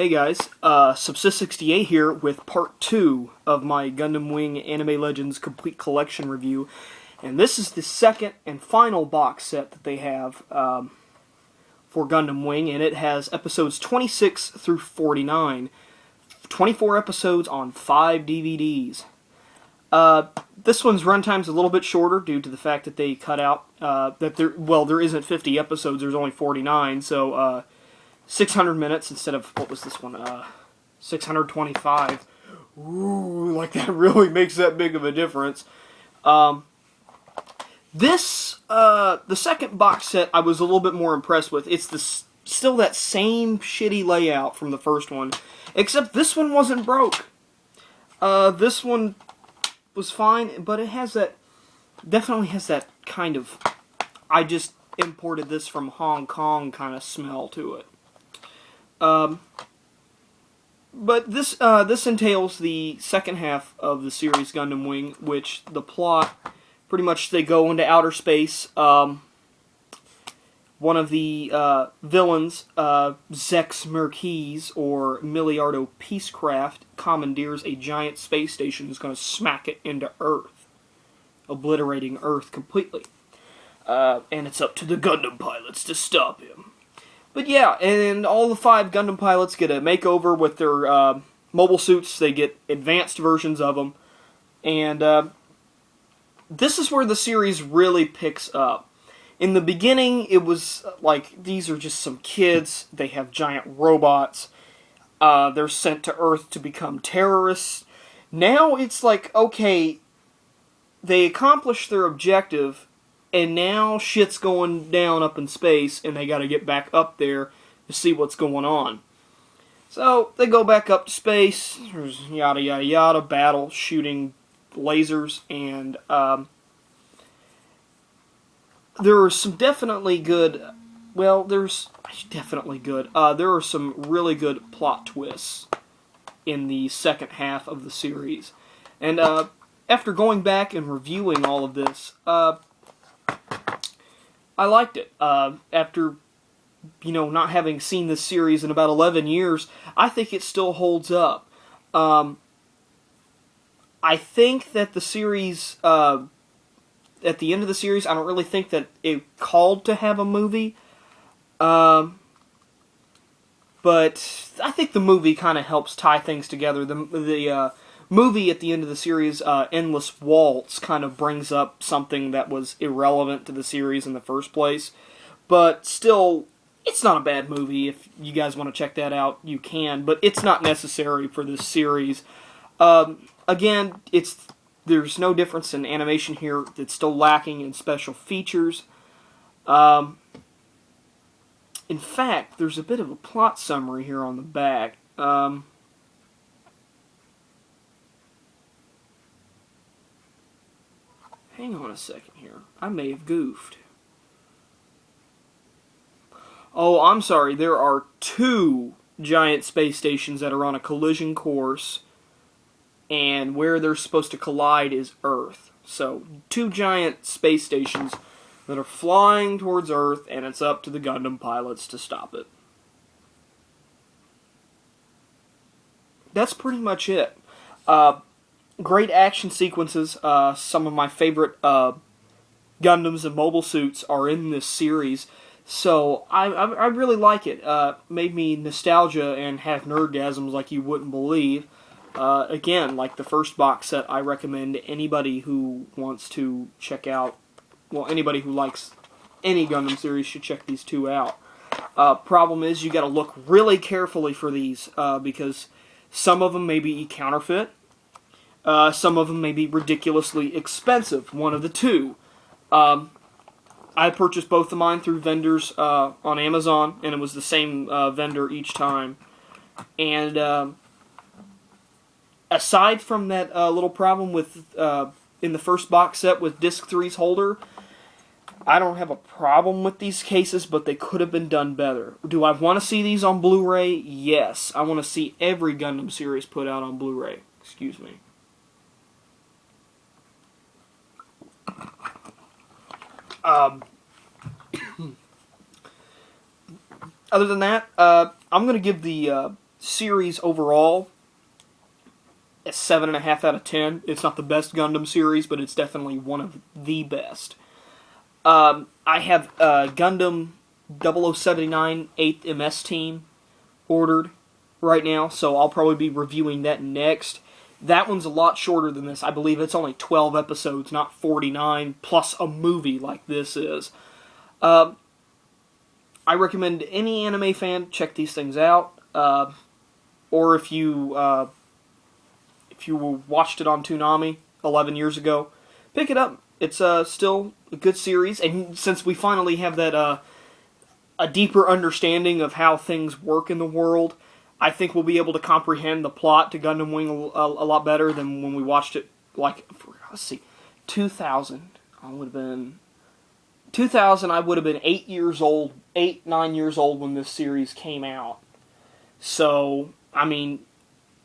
Hey guys, Subsist68 here with part 2 of my Gundam Wing Anime Legends Complete Collection review. And this is the second and final box set that they have for Gundam Wing, and it has episodes 26 through 49. 24 episodes on 5 DVDs. This one's runtime's a little bit shorter due to the fact that they cut out, there isn't 50 episodes, there's only 49, so 600 minutes instead of, what was this one, 625. Ooh, like that really makes that big of a difference. The second box set I was a little bit more impressed with. It's still that same shitty layout from the first one, except this one wasn't broke. This one was fine, but it has that, definitely has that kind of, I just imported this from Hong Kong kind of smell to it. But this entails the second half of the series Gundam Wing, which the plot, pretty much they go into outer space. One of the villains, Zex Merquise, or Miliardo Peacecraft, commandeers a giant space station that's going to smack it into Earth, obliterating Earth completely. And it's up to the Gundam pilots to stop him. But yeah, and all the 5 Gundam pilots get a makeover with their mobile suits. They get advanced versions of them. And this is where the series really picks up. In the beginning, it was like, these are just some kids. They have giant robots. They're sent to Earth to become terrorists. Now it's like, okay, they accomplish their objective, and now shit's going down up in space, and they gotta get back up there to see what's going on. So, they go back up to space, there's yada yada yada, battle, shooting lasers, and there are some definitely good, well, there are some really good plot twists in the second half of the series. And after going back and reviewing all of this, I liked it. After, not having seen this series in about 11 years, I think it still holds up. I think that the series, at the end of the series, I don't really think that it called to have a movie. But I think the movie kind of helps tie things together. The movie at the end of the series, Endless Waltz, kind of brings up something that was irrelevant to the series in the first place. But still, it's not a bad movie. If you guys want to check that out, you can. But it's not necessary for this series. Again, there's no difference in animation here. It's still lacking in special features. In fact, there's a bit of a plot summary here on the back. Hang on a second here. I may have goofed. Oh, I'm sorry. There are 2 giant space stations that are on a collision course, and where they're supposed to collide is Earth. So, 2 giant space stations that are flying towards Earth, and it's up to the Gundam pilots to stop it. That's pretty much it. Great action sequences. Some of my favorite Gundams and mobile suits are in this series, so I really like it. Made me nostalgia and have nerdgasms like you wouldn't believe. Again, like the first box set, I recommend anybody who wants to check out, well, anybody who likes any Gundam series should check these 2 out. Problem is, you gotta look really carefully for these, because some of them may be counterfeit. Some of them may be ridiculously expensive, one of the 2. I purchased both of mine through vendors on Amazon, and it was the same vendor each time. And aside from that little problem with in the first box set with Disc 3's holder, I don't have a problem with these cases, but they could have been done better. Do I want to see these on Blu-ray? Yes. I want to see every Gundam series put out on Blu-ray. Excuse me. Other than that, I'm going to give the series overall, a 7.5 out of 10. It's not the best Gundam series, but it's definitely one of the best. I have Gundam 0079 8th MS Team ordered right now, so I'll probably be reviewing that next. That one's a lot shorter than this. I believe it's only 12 episodes, not 49, plus a movie like this is. I recommend any anime fan check these things out. Or if you watched it on Toonami 11 years ago, pick it up. It's still a good series, and since we finally have that a deeper understanding of how things work in the world, I think we'll be able to comprehend the plot to Gundam Wing a lot better than when we watched it. Like, let's see, 2000. I would have been 8 years old, 9 years old when this series came out. So, I mean,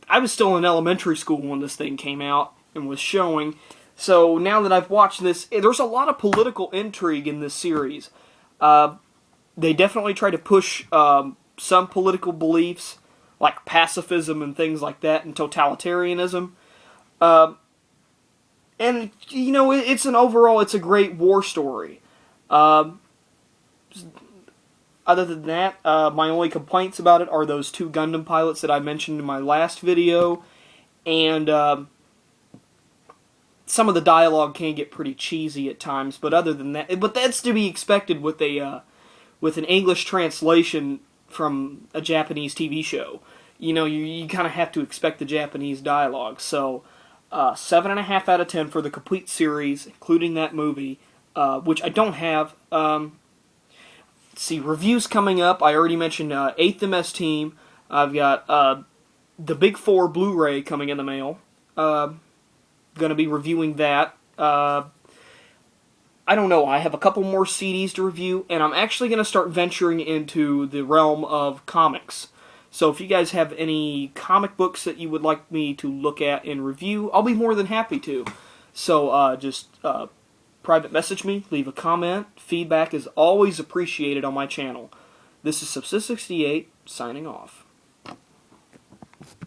I was still in elementary school when this thing came out and was showing. So now that I've watched this, there's a lot of political intrigue in this series. They definitely try to push some political beliefs, like pacifism and things like that, and totalitarianism. And, you know, it's a great war story. Other than that, my only complaints about it are those 2 Gundam pilots that I mentioned in my last video, and some of the dialogue can get pretty cheesy at times. But other than that, but that's to be expected with an English translation from a Japanese TV show. You know, you kind of have to expect the Japanese dialogue. So, 7.5 out of 10 for the complete series, including that movie, which I don't have. Let's see, reviews coming up. I already mentioned 8th MS Team. I've got the Big 4 Blu-ray coming in the mail. Going to be reviewing that. I don't know. I have a couple more CDs to review, and I'm actually going to start venturing into the realm of comics. So if you guys have any comic books that you would like me to look at and review, I'll be more than happy to. So just private message me, leave a comment. Feedback is always appreciated on my channel. This is Subsist68, signing off.